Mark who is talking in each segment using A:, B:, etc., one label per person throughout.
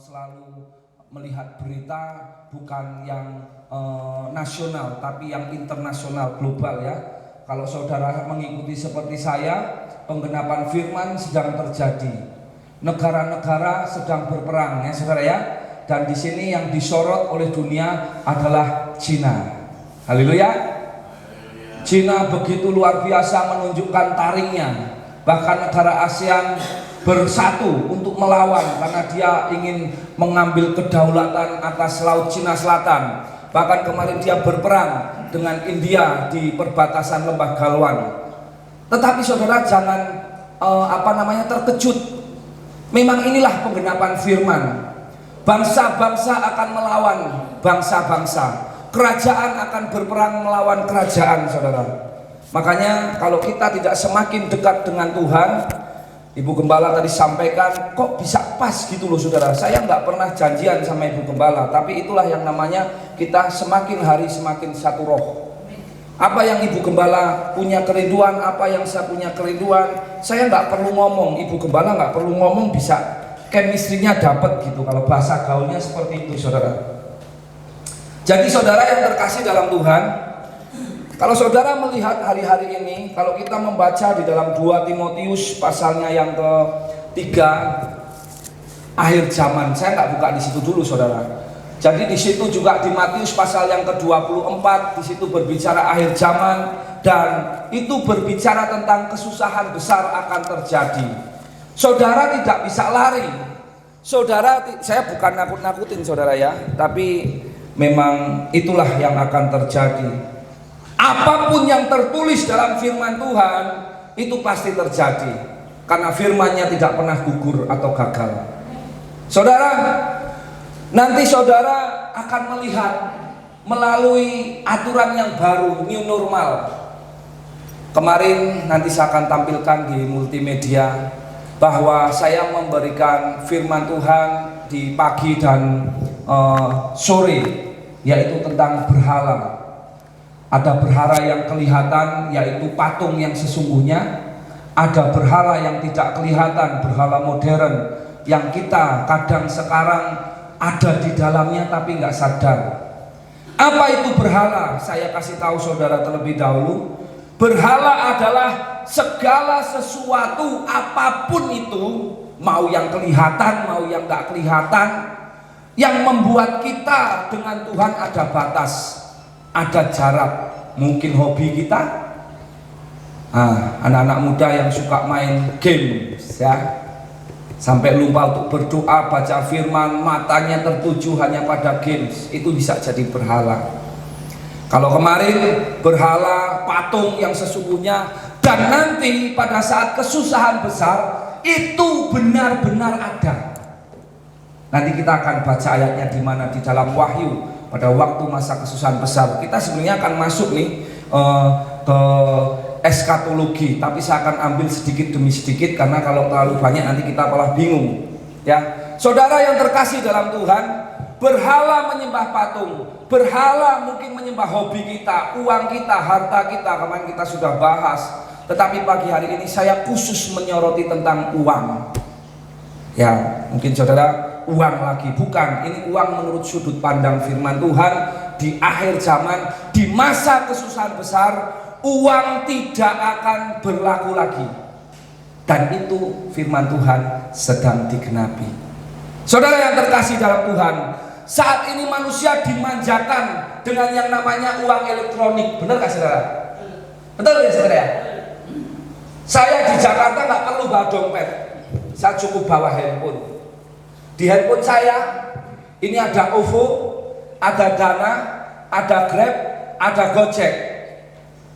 A: selalu melihat berita bukan yang nasional tapi yang internasional, global ya. Kalau saudara mengikuti seperti saya, penggenapan firman sedang terjadi. Negara-negara sedang berperang ya saudara ya. Dan di sini yang disorot oleh dunia adalah Cina. Haleluya. Cina begitu luar biasa menunjukkan taringnya. Bahkan negara ASEAN bersatu untuk melawan karena dia ingin mengambil kedaulatan atas Laut Cina Selatan. Bahkan kemarin dia berperang dengan India di perbatasan Lembah Galwan. Tetapi saudara jangan terkejut. Memang inilah penggenapan firman. Bangsa-bangsa akan melawan bangsa-bangsa. Kerajaan akan berperang melawan kerajaan, saudara. Makanya kalau kita tidak semakin dekat dengan Tuhan, Ibu Gembala tadi sampaikan, kok bisa pas gitu loh saudara. Saya nggak pernah janjian sama Ibu Gembala, tapi itulah yang namanya kita semakin hari semakin satu roh. Apa yang Ibu Gembala punya kerinduan, apa yang saya punya kerinduan, saya nggak perlu ngomong, Ibu Gembala nggak perlu ngomong, bisa chemistry-nya dapat gitu. Kalau bahasa gaulnya seperti itu saudara. Jadi saudara yang terkasih dalam Tuhan, kalau saudara melihat hari-hari ini, kalau kita membaca di dalam 2 Timotius pasalnya yang ke-3, akhir zaman, saya nggak buka di situ dulu saudara. Jadi di situ juga di Matius pasal yang ke-24, di situ berbicara akhir zaman dan itu berbicara tentang kesusahan besar akan terjadi. Saudara tidak bisa lari. Saudara, saya bukan nakut-nakutin saudara ya, tapi memang itulah yang akan terjadi. Apapun yang tertulis dalam firman Tuhan itu pasti terjadi, karena firman-Nya tidak pernah gugur atau gagal. Saudara, nanti saudara akan melihat melalui aturan yang baru, new normal. Kemarin nanti saya akan tampilkan di multimedia bahwa saya memberikan firman Tuhan di pagi dan sore, yaitu tentang berhala. Ada berhala yang kelihatan, yaitu patung yang sesungguhnya. Ada berhala yang tidak kelihatan, berhala modern yang kita kadang sekarang ada di dalamnya tapi nggak sadar. Apa itu berhala? Saya kasih tahu saudara terlebih dahulu. Berhala adalah segala sesuatu apapun itu, mau yang kelihatan, mau yang nggak kelihatan, yang membuat kita dengan Tuhan ada batas, ada jarak. Mungkin hobi kita, anak-anak muda yang suka main game, ya, sampai lupa untuk berdoa, baca firman, matanya tertuju hanya pada games, itu bisa jadi berhala. Kalau kemarin berhala patung yang sesungguhnya, dan nanti pada saat kesusahan besar itu benar-benar ada. Nanti kita akan baca ayatnya di mana di dalam Wahyu pada waktu masa kesusahan besar. Kita sebenarnya akan masuk nih ke eskatologi, tapi saya akan ambil sedikit demi sedikit karena kalau terlalu banyak nanti kita malah bingung. Ya, saudara yang terkasih dalam Tuhan, berhala menyembah patung, berhala mungkin menyembah hobi kita, uang kita, harta kita, kemarin kita sudah bahas. Tetapi pagi hari ini saya khusus menyoroti tentang uang. Ya, mungkin saudara, uang lagi, bukan, ini uang menurut sudut pandang firman Tuhan. Di akhir zaman, di masa kesusahan besar, uang tidak akan berlaku lagi. Dan itu firman Tuhan sedang digenapi. Saudara yang terkasih dalam Tuhan, saat ini manusia dimanjakan dengan yang namanya uang elektronik. Benar gak saudara? Betul ya saudara ya? Saya di Jakarta nggak perlu bawa dompet, saya cukup bawa handphone. Di handphone saya ini ada OVO, ada Dana, ada Grab, ada Gojek.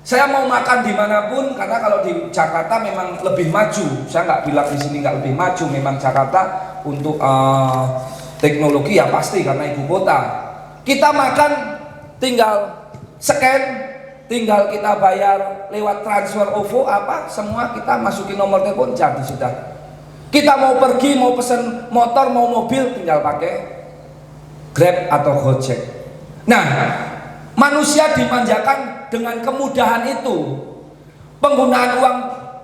A: Saya mau makan dimanapun, karena kalau di Jakarta memang lebih maju. Saya nggak bilang di sini nggak lebih maju, memang Jakarta untuk teknologi ya pasti karena ibu kota. Kita makan tinggal scan, tinggal kita bayar lewat transfer OVO apa, semua kita masukin nomor telepon jadi sudah. Kita mau pergi, mau pesen motor, mau mobil, tinggal pakai Grab atau Gojek. Nah, manusia dimanjakan dengan kemudahan itu. Penggunaan uang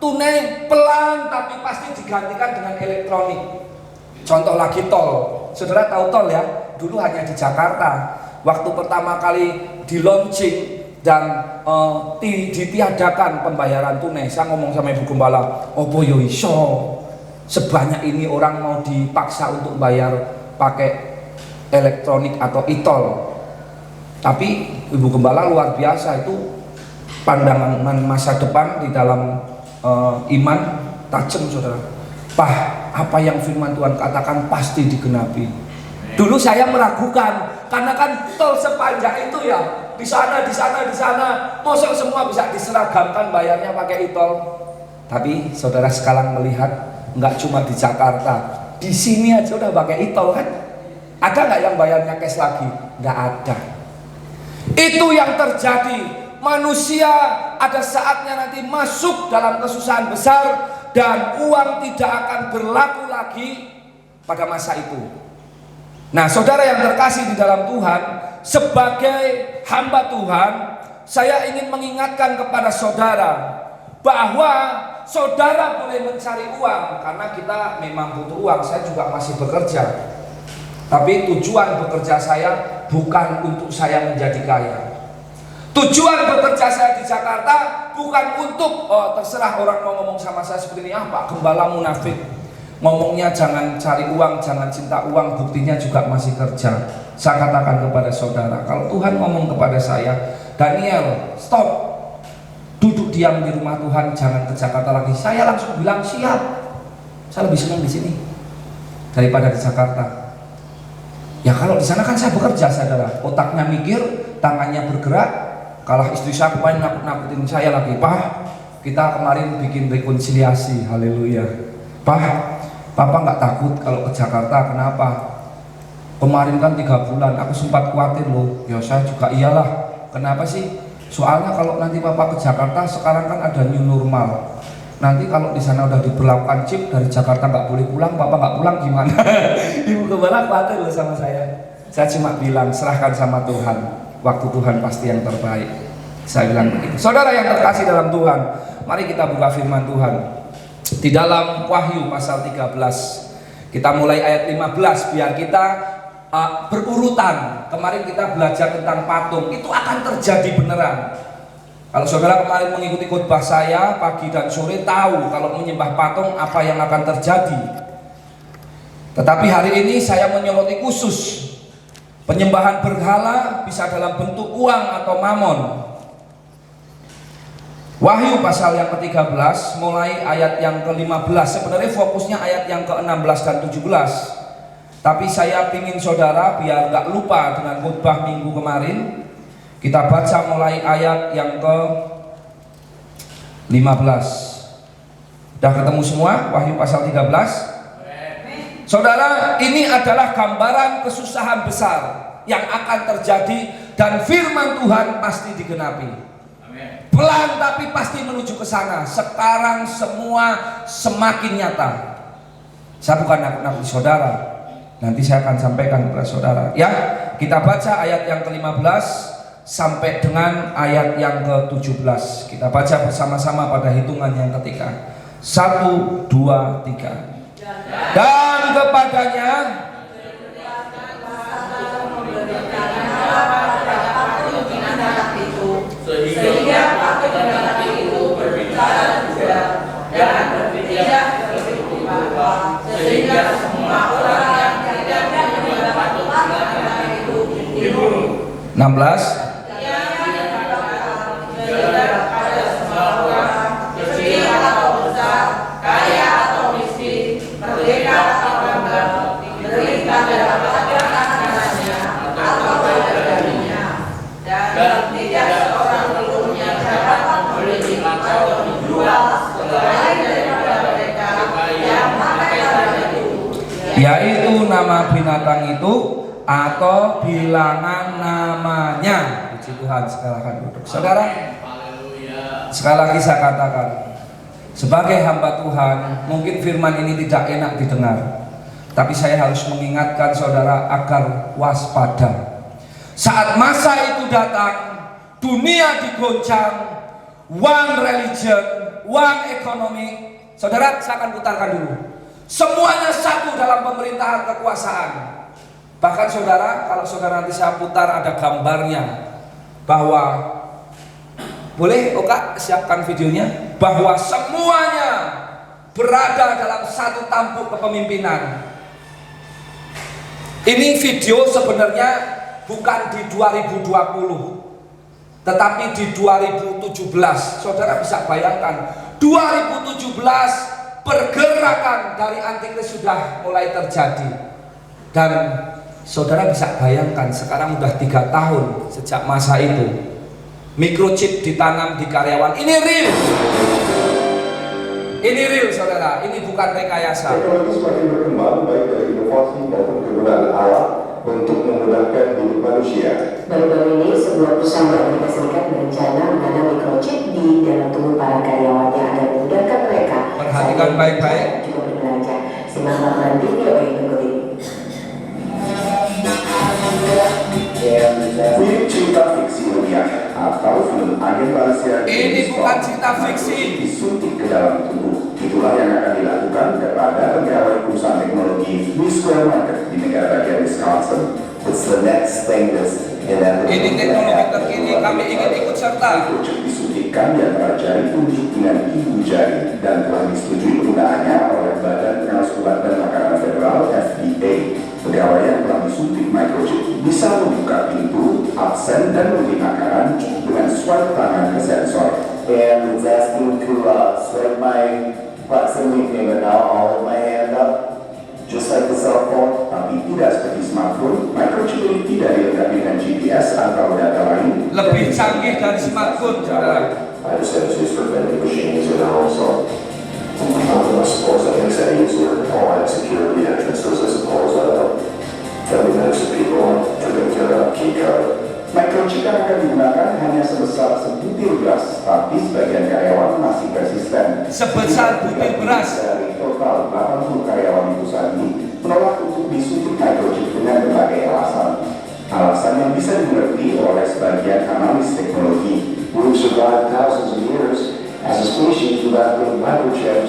A: tunai pelan tapi pasti digantikan dengan elektronik. Contoh lagi tol. Saudara tahu tol ya? Dulu hanya di Jakarta. Waktu pertama kali di launching dan ditiadakan pembayaran tunai, saya ngomong sama Ibu Gembala, opo yo iso sebanyak ini orang mau dipaksa untuk bayar pakai elektronik atau e-tol. Tapi Ibu Gembala luar biasa, itu pandangan masa depan di dalam iman tajam, saudara. Apa yang firman Tuhan katakan pasti digenapi. Dulu saya meragukan, karena kan tol sepanjang itu ya, di sana, masa semua bisa diseragamkan bayarnya pakai e-tol. Tapi saudara sekarang melihat, nggak cuma di Jakarta, di sini aja udah pakai e-tol kan? Ada nggak yang bayarnya cash lagi? Nggak ada. Itu yang terjadi. Manusia ada saatnya nanti masuk dalam kesusahan besar dan uang tidak akan berlaku lagi pada masa itu. Nah, saudara yang terkasih di dalam Tuhan, sebagai hamba Tuhan, saya ingin mengingatkan kepada saudara bahwa saudara boleh mencari uang karena kita memang butuh uang. Saya juga masih bekerja. Tapi tujuan bekerja saya bukan untuk saya menjadi kaya. Tujuan bekerja saya di Jakarta bukan untuk terserah orang mau ngomong sama saya seperti ini, Pak Gembala munafik, ngomongnya jangan cari uang, jangan cinta uang, buktinya juga masih kerja. Saya katakan kepada saudara, kalau Tuhan ngomong kepada saya, Daniel, stop, duduk diam di rumah Tuhan, jangan ke Jakarta lagi. Saya langsung bilang siap. Saya lebih senang di sini daripada di Jakarta. Ya kalau di sana kan saya bekerja, saudara, otaknya mikir, tangannya bergerak. Kalau istri saya kemarin nakut-nakutin saya lagi, Pak, kita kemarin bikin rekonsiliasi, haleluya. Pak, Papa nggak takut kalau ke Jakarta, kenapa? Kemarin kan 3 bulan, aku sempat khawatir loh. Ya saya juga iyalah. Kenapa sih? Soalnya kalau nanti Papa ke Jakarta, sekarang kan ada new normal. Nanti kalau di sana udah diberlakukan chip, dari Jakarta nggak boleh pulang, Papa nggak pulang gimana? Ibu Gembala khawatir loh sama saya. Saya cuma bilang serahkan sama Tuhan. Waktu Tuhan pasti yang terbaik. Saya bilang begitu. Saudara yang terkasih dalam Tuhan, mari kita buka firman Tuhan di dalam Wahyu pasal 13. Kita mulai ayat 15 biar kita berurutan. Kemarin kita belajar tentang patung, itu akan terjadi beneran. Kalau saudara kemarin mengikuti khotbah saya pagi dan sore, tahu kalau menyembah patung apa yang akan terjadi. Tetapi hari ini saya menyoroti khusus penyembahan berhala, bisa dalam bentuk uang atau mamon. Wahyu pasal yang ke-13 mulai ayat yang ke-15. Sebenarnya fokusnya ayat yang ke-16 dan 17. Tapi saya ingin saudara biar gak lupa dengan khotbah minggu kemarin, kita baca mulai ayat yang ke-15. Udah ketemu semua Wahyu pasal 13? Saudara, ini adalah gambaran kesusahan besar yang akan terjadi dan firman Tuhan pasti digenapi. Amen. Pelan tapi pasti menuju ke sana. Sekarang semua semakin nyata. Saya bukan nakut-nakut saudara. Nanti saya akan sampaikan kepada saudara. Ya, kita baca ayat yang ke-15 sampai dengan ayat yang ke-17. Kita baca bersama-sama pada hitungan yang ketiga. 1, 2, 3. Dan kepadanya sehingga patung binatang itu berbicara juga dan berpijak lebih rupa, sehingga semua orang yang tidak menyembah patung binatang itu dibunuh. 16. Yaitu nama binatang itu atau bilangan namanya. Puji Tuhan, silakan duduk. Saudara, sekali lagi saya katakan, sebagai hamba Tuhan, mungkin firman ini tidak enak didengar, tapi saya harus mengingatkan saudara agar waspada. Saat masa itu datang, dunia digoncang, one religion, one economy. Saudara, saya akan putarkan dulu. Semuanya satu dalam pemerintahan kekuasaan. Bahkan saudara, kalau saudara nanti saya putar ada gambarnya, bahwa boleh Oka siapkan videonya, bahwa semuanya berada dalam satu tampuk kepemimpinan. Ini video sebenarnya bukan di 2020, tetapi di 2017. Saudara bisa bayangkan, 2017 pergerakan dari antikris sudah mulai terjadi. Dan saudara bisa bayangkan sekarang udah 3 tahun sejak masa itu. Microchip ditanam di karyawan. Ini real. Ini real saudara, ini bukan rekayasa.
B: Teknologi semakin berkembang baik dari inovasi maupun kegunaan alat untuk memudahkan hidup manusia.
C: Baru-baru ini sebuah perusahaan di Amerika Serikat berencana menanam microchip di dalam tubuh para karyawannya agar memudahkan mereka.
A: Perhatikan baik-baik.
C: Juga berbelanja. Simak laporan video yang berikut ini.
B: Film cerita fiksi ilmiah atau film agen rahasia
A: Ini bukan cerita fiksi.
B: disuntik ke dalam tubuh. Itulah yang akan dilakukan kepada pegawai perusahaan teknologi Free Square Market di negara bagian Wisconsin. It's the next thing that's
A: Ini teknologi terkini, kami ingin ikut serta.
B: Microchip disuntikkan di antara jari tunjuk dengan ibu jari dan telah disetujui penggunaannya oleh Badan Pengawas Obat dan Makanan Federal (FDA). Pegawai yang telah disuntik microchip bisa membuka pintu, absen, dan membeli makanan dengan swipe tangan ke sensor.
D: And it's asking to swipe my proximity payment now. I'll hold my hand up, just like the cell phone.
B: Tapi tidak seperti smartphone, microchip ini tidak dilengkapi dengan GPS atau data lain.
A: Lebih canggih dari smartphone, saudara.
B: I just have used for vending machines and also I suppose that makes that easier. All that security entrances, I suppose, every minutes of people to get a key card. Microchip yang akan digunakan hanya sebesar sebutir beras, tapi sebagian karyawan masih persisten.
A: Sebesar butir beras.
B: Dari total 80 karyawan di perusahaan ini menolak untuk disuntik microchip dengan berbagai alasan. Alasan yang bisa dimengerti oleh sebagian analis teknologi.
D: We've survived thousands of years as a species without getting microchips.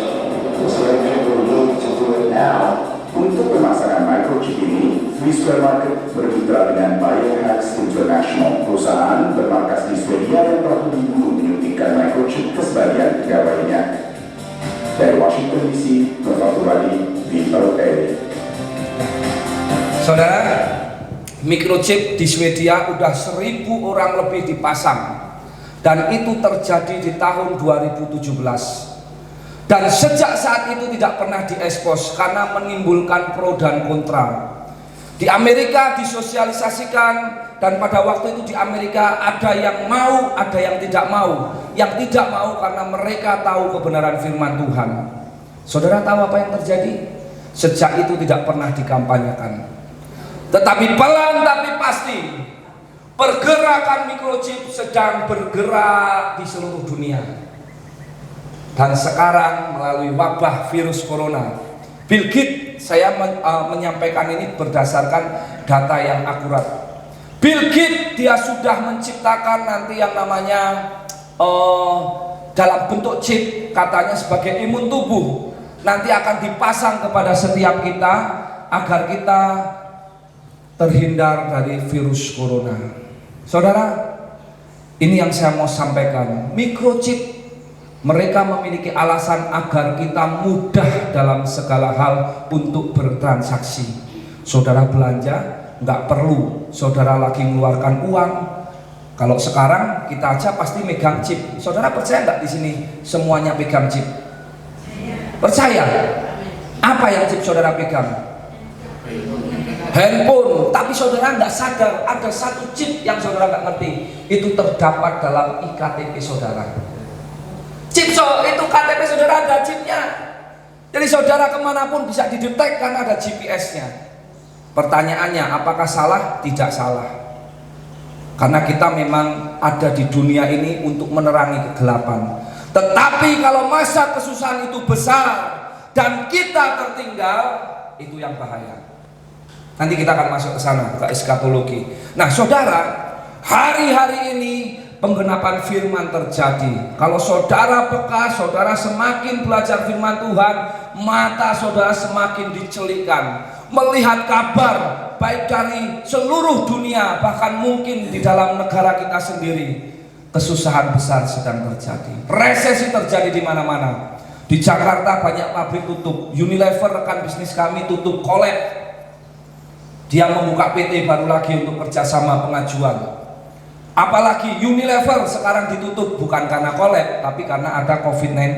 D: It's like people need to do it now.
B: Untuk pemasaran microchip ini, Free Square Market bermitra dengan Biohacks International, perusahaan bermarkas di Swedia yang telah lebih dulu menyuntikkan microchip ke sebagian pegawainya. Dari Washington DC, Noval Turadi, VOA.
A: Saudara, microchip di Swedia udah 1.000 orang lebih dipasang. Dan itu terjadi di tahun 2017. Dan sejak saat itu tidak pernah diekspos karena menimbulkan pro dan kontra. Di Amerika disosialisasikan, dan pada waktu itu di Amerika ada yang mau, ada yang tidak mau. Yang tidak mau karena mereka tahu kebenaran firman Tuhan. Saudara tahu apa yang terjadi? Sejak itu tidak pernah dikampanyekan. Tetapi pelan tapi pasti pergerakan microchip sedang bergerak di seluruh dunia. Dan sekarang melalui wabah virus corona, Bill Gates, saya menyampaikan ini berdasarkan data yang akurat. Bill Gates dia sudah menciptakan nanti yang namanya dalam bentuk chip, katanya sebagai imun tubuh, nanti akan dipasang kepada setiap kita agar kita terhindar dari virus corona. Saudara, ini yang saya mau sampaikan. Microchip, mereka memiliki alasan agar kita mudah dalam segala hal untuk bertransaksi. Saudara belanja, nggak perlu saudara lagi mengeluarkan uang. Kalau sekarang kita aja pasti megang chip. Saudara percaya nggak di sini semuanya pegang chip? Percaya? Apa yang chip saudara pegang? Handphone. Tapi saudara nggak sadar ada satu chip yang saudara nggak ngerti. Itu terdapat dalam iktp saudara. Chip itu KTP saudara ada chipnya. Jadi saudara kemanapun bisa didetek karena ada GPS-nya. Pertanyaannya, apakah salah? Tidak salah. Karena kita memang ada di dunia ini untuk menerangi kegelapan. Tetapi kalau masa kesusahan itu besar dan kita tertinggal, itu yang bahaya. Nanti kita akan masuk ke sana, ke eskatologi. Nah saudara, hari-hari ini penggenapan firman terjadi. Kalau saudara peka, saudara semakin belajar firman Tuhan, mata saudara semakin dicelikkan, melihat kabar baik dari seluruh dunia, bahkan mungkin di dalam negara kita sendiri. Kesusahan besar sedang terjadi, resesi terjadi di mana-mana. Di Jakarta banyak pabrik tutup, Unilever rekan bisnis kami tutup, kolab. Dia membuka PT baru lagi untuk kerjasama pengajuan. Apalagi Unilever sekarang ditutup bukan karena kolab, tapi karena ada COVID-19.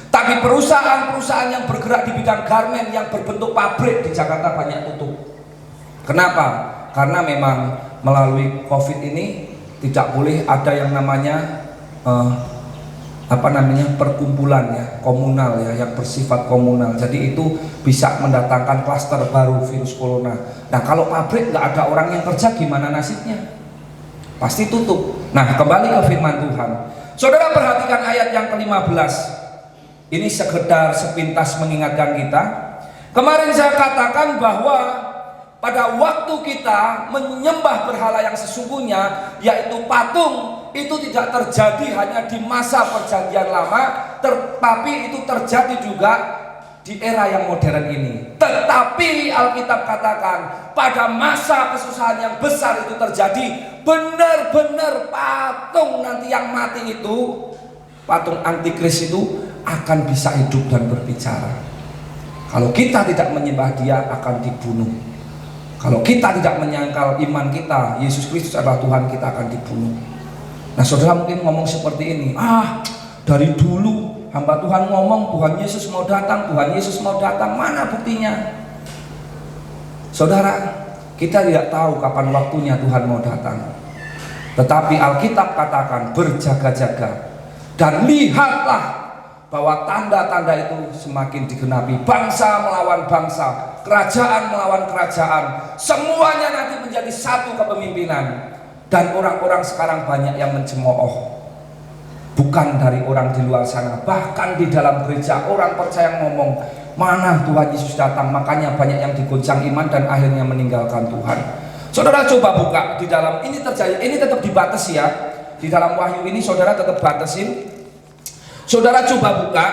A: Tapi perusahaan-perusahaan yang bergerak di bidang garmen yang berbentuk pabrik di Jakarta banyak tutup. Kenapa? Karena memang melalui COVID ini tidak boleh ada yang namanya perkumpulan ya, komunal ya, yang bersifat komunal. Jadi itu bisa mendatangkan klaster baru virus corona. Nah kalau pabrik nggak ada orang yang kerja, gimana nasibnya? Pasti tutup. Nah kembali ke firman Tuhan, saudara perhatikan ayat yang ke-15. Ini sekedar sepintas mengingatkan kita. Kemarin saya katakan bahwa pada waktu kita menyembah berhala yang sesungguhnya, yaitu patung, itu tidak terjadi hanya di masa perjanjian lama, tetapi itu terjadi juga di era yang modern ini. Tetapi Alkitab katakan pada masa kesusahan yang besar itu terjadi, benar-benar patung nanti yang mati itu, patung antikris itu akan bisa hidup dan berbicara. Kalau kita tidak menyembah dia, akan dibunuh. Kalau kita tidak menyangkal iman kita, Yesus Kristus adalah Tuhan, kita akan dibunuh. Nah saudara mungkin ngomong seperti ini, dari dulu hamba Tuhan ngomong Tuhan Yesus mau datang, Tuhan Yesus mau datang, mana buktinya? Saudara, kita tidak tahu kapan waktunya Tuhan mau datang. Tetapi Alkitab katakan berjaga-jaga dan lihatlah bahwa tanda-tanda itu semakin digenapi. Bangsa melawan bangsa, kerajaan melawan kerajaan, semuanya nanti menjadi satu kepemimpinan. Dan orang-orang sekarang banyak yang mencemooh, bukan dari orang di luar sana, bahkan di dalam gereja orang percaya ngomong mana Tuhan Yesus datang, makanya banyak yang digoncang iman dan akhirnya meninggalkan Tuhan. Saudara coba buka di dalam ini terjadi, ini tetap dibatasi ya, di dalam Wahyu ini saudara tetap batasin. Saudara coba buka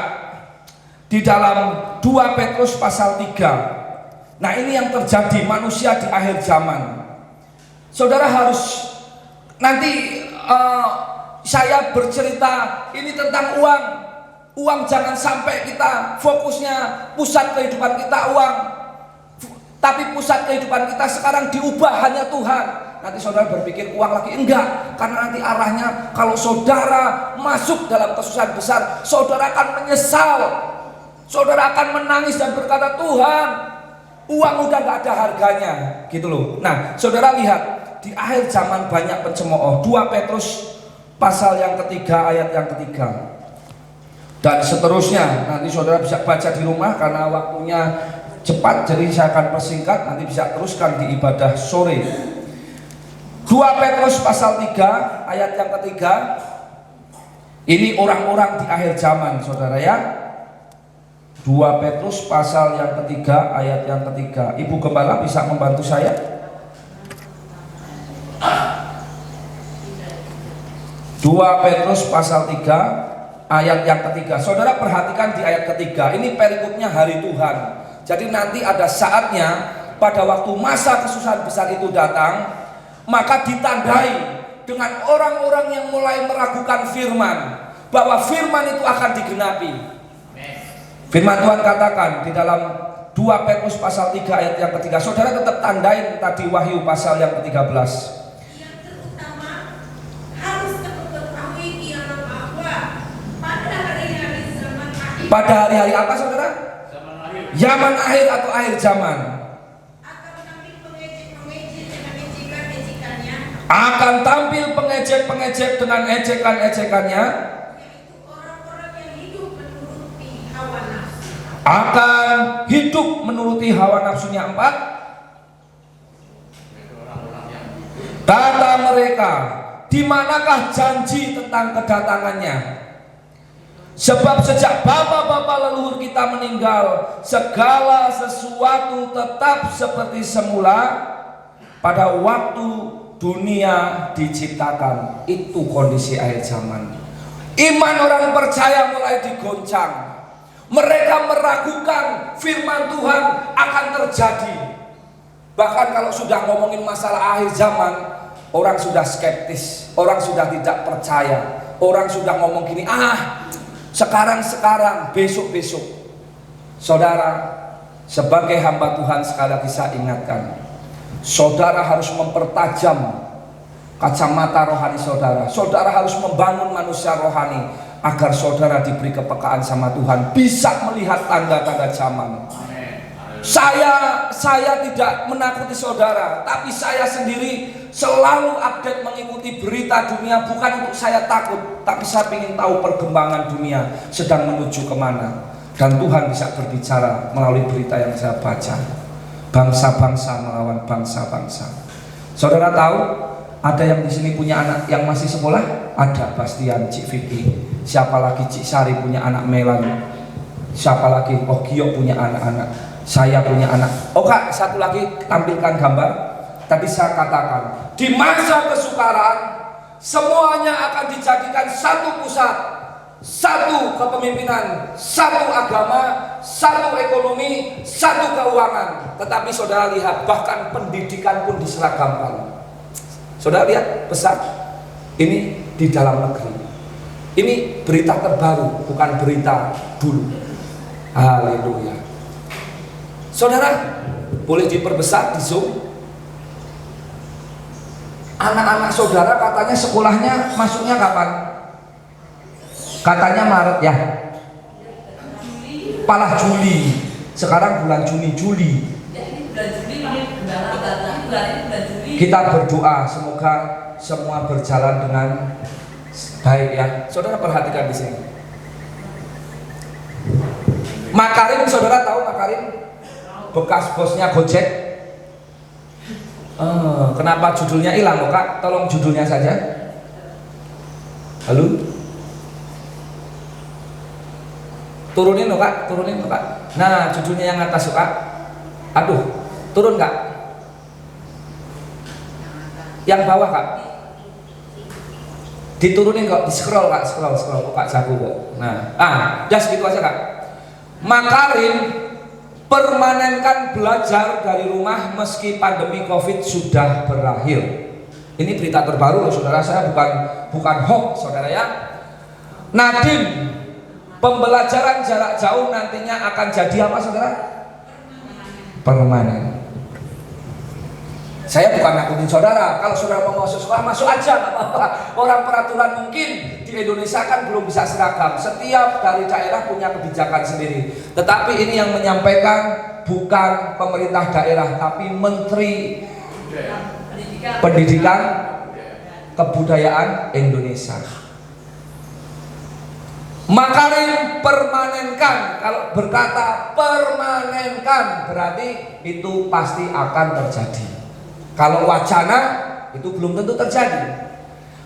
A: di dalam 2 Petrus pasal 3. Nah ini yang terjadi manusia di akhir zaman. Saudara harus nanti saya bercerita ini tentang uang. Uang jangan sampai kita fokusnya pusat kehidupan kita uang, tapi pusat kehidupan kita sekarang diubah hanya Tuhan. Nanti saudara berpikir uang lagi, enggak, karena nanti arahnya kalau saudara masuk dalam kesusahan besar, saudara akan menyesal, saudara akan menangis dan berkata Tuhan, uang udah gak ada harganya gitu loh. Nah saudara lihat di akhir zaman banyak pencemooh. 2 Petrus pasal yang ketiga ayat yang ketiga dan seterusnya. Nanti saudara bisa baca di rumah karena waktunya cepat, jadi saya akan persingkat, nanti bisa teruskan di ibadah sore. 2 Petrus pasal 3 ayat yang ketiga. Ini orang-orang di akhir zaman saudara ya. 2 Petrus pasal yang ketiga ayat yang ketiga. Ibu Gembala bisa membantu saya? 2 Petrus pasal 3 ayat yang ketiga. Saudara perhatikan di ayat ketiga, ini perikopnya hari Tuhan. Jadi nanti ada saatnya pada waktu masa kesusahan besar itu datang, maka ditandai dengan orang-orang yang mulai meragukan firman, bahwa firman itu akan digenapi. Firman Tuhan katakan di dalam 2 Petrus pasal 3 ayat yang ketiga. Saudara tetap tandain tadi Wahyu pasal yang ke-13. Pada hari-hari apa saudara? Zaman akhir atau akhir zaman. Akan tampil pengejek-pengejek dengan ejekan-ejekannya. Akan hidup menuruti hawa nafsunya. 4. Kata mereka, di manakah janji tentang kedatangannya? Sebab sejak bapak-bapak leluhur kita meninggal, segala sesuatu tetap seperti semula pada waktu dunia diciptakan. Itu kondisi akhir zaman. Iman orang percaya mulai digoncang. Mereka meragukan firman Tuhan akan terjadi. Bahkan kalau sudah ngomongin masalah akhir zaman, orang sudah skeptis, orang sudah tidak percaya, orang sudah ngomong gini, sekarang, besok. Saudara, sebagai hamba Tuhan sekali lagi saya ingatkan, saudara harus mempertajam kacamata rohani saudara. Saudara harus membangun manusia rohani agar saudara diberi kepekaan sama Tuhan, bisa melihat tanda-tanda zaman. Saya tidak menakuti saudara, tapi saya sendiri selalu update mengikuti berita dunia, bukan untuk saya takut, tapi saya ingin tahu perkembangan dunia sedang menuju kemana. Dan Tuhan bisa berbicara melalui berita yang saya baca. Bangsa-bangsa melawan bangsa-bangsa. Saudara tahu ada yang di sini punya anak yang masih sekolah? Ada, Bastian, Cik Vicky. Siapa lagi? Cik Sari punya anak, Melan. Siapa lagi? Oh, Gio punya anak-anak. Saya punya anak. Oh Kak, satu lagi tampilkan gambar. Tadi saya katakan, di masa kesukaran semuanya akan dijadikan satu pusat, satu kepemimpinan, satu agama, satu ekonomi, satu keuangan. Tetapi saudara lihat, bahkan pendidikan pun diseragamkan. Saudara lihat besar, ini di dalam negeri. Ini berita terbaru, bukan berita dulu. Haleluya. Saudara, boleh diperbesar di Zoom. Anak-anak saudara katanya sekolahnya masuknya kapan? Katanya Maret ya. Palah Juli. Sekarang bulan Juli. Kita berdoa semoga semua berjalan dengan baik ya. Saudara perhatikan di sini. Makarim, saudara tahu Makarim? Bekas bosnya Gojek. Kenapa judulnya hilang loh Kak? Tolong judulnya saja. Halo? Turunin loh Kak, Nah judulnya yang atas loh Kak. Aduh, turun Kak. Yang bawah Kak. Diturunin kok, di scroll Kak, scroll kok Kak jago kok. Nah, just gitu aja Kak. Makarim permanenkan belajar dari rumah meski pandemi COVID sudah berakhir. Ini berita terbaru loh saudara, saya bukan hoax saudara ya. Nadiem, pembelajaran jarak jauh nantinya akan jadi apa saudara? Permanen. Saya bukan nakutin saudara, kalau saudara mau masuk sekolah masuk aja, nggak apa-apa. Orang peraturan mungkin di Indonesia kan belum bisa seragam. Setiap dari daerah punya kebijakan sendiri. Tetapi ini yang menyampaikan bukan pemerintah daerah, tapi Menteri Pendidikan Kebudayaan Indonesia. Makarim permanenkan. Kalau berkata permanenkan berarti itu pasti akan terjadi. Kalau wacana itu belum tentu terjadi.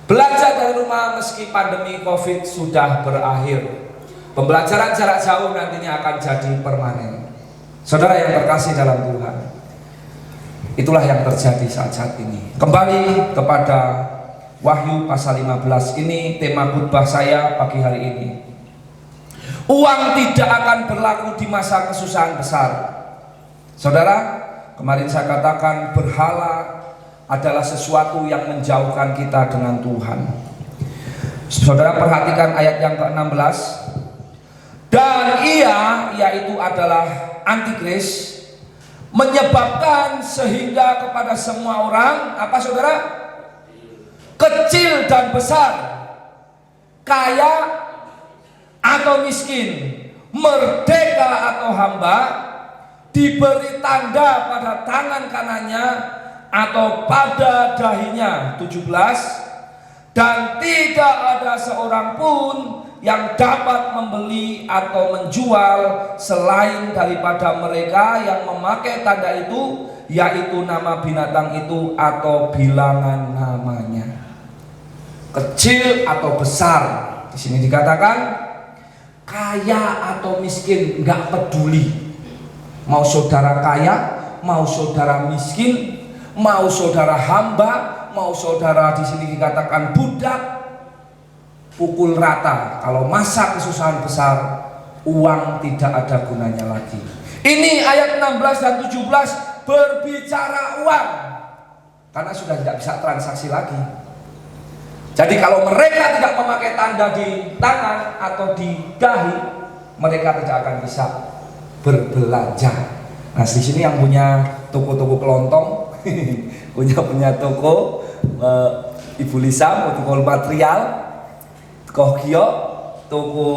A: Belajar dari rumah meski pandemi COVID sudah berakhir. Pembelajaran jarak jauh nantinya akan jadi permanen. Saudara yang terkasih dalam Tuhan, itulah yang terjadi saat ini. Kembali kepada Wahyu pasal 15, ini tema khotbah saya pagi hari ini. Uang tidak akan berlaku di masa kesusahan besar. Saudara, kemarin saya katakan berhala adalah sesuatu yang menjauhkan kita dengan Tuhan. Saudara perhatikan ayat yang ke-16. Dan ia, yaitu adalah antikris, menyebabkan sehingga kepada semua orang, apa saudara? Kecil dan besar, kaya atau miskin, merdeka atau hamba, diberi tanda pada tangan kanannya atau pada dahinya. 17. Dan tidak ada seorang pun yang dapat membeli atau menjual selain daripada mereka yang memakai tanda itu, yaitu nama binatang itu atau bilangan namanya. Kecil atau besar, di sini dikatakan kaya atau miskin, nggak peduli. Mau saudara kaya, mau saudara miskin, mau saudara hamba, mau saudara di sini dikatakan budak, pukul rata. Kalau masa kesusahan besar, uang tidak ada gunanya lagi. Ini ayat 16 dan 17 berbicara uang, karena sudah tidak bisa transaksi lagi. Jadi kalau mereka tidak memakai tanda di tangan atau di dahi, mereka tidak akan bisa berbelanja. Nah, di sini yang punya toko-toko kelontong, punya toko Ibu Lisa, toko material, toko kiok, toko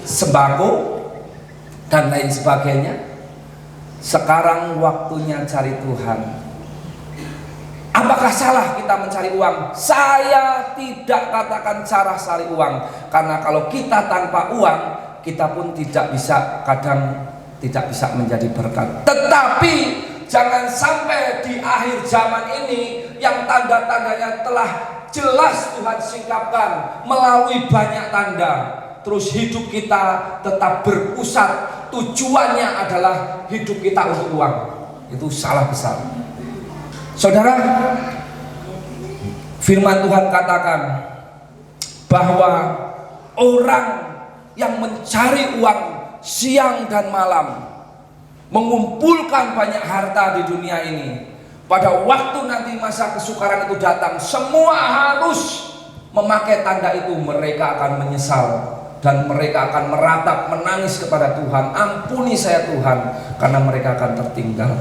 A: sembako dan lain sebagainya. Sekarang waktunya cari Tuhan. Apakah salah kita mencari uang? Saya tidak katakan cara cari uang, karena kalau kita tanpa uang, kita pun kadang tidak bisa menjadi berkat. Tetapi jangan sampai di akhir zaman ini yang tanda-tandanya telah jelas Tuhan singkapkan melalui banyak tanda, terus hidup kita tetap berpusat, tujuannya adalah hidup kita untuk uang. Itu salah besar. Saudara, firman Tuhan katakan bahwa orang yang mencari uang siang dan malam, mengumpulkan banyak harta di dunia ini, pada waktu nanti masa kesukaran itu datang, semua harus memakai tanda itu. Mereka akan menyesal dan mereka akan meratap, menangis kepada Tuhan, ampuni saya Tuhan, karena mereka akan tertinggal.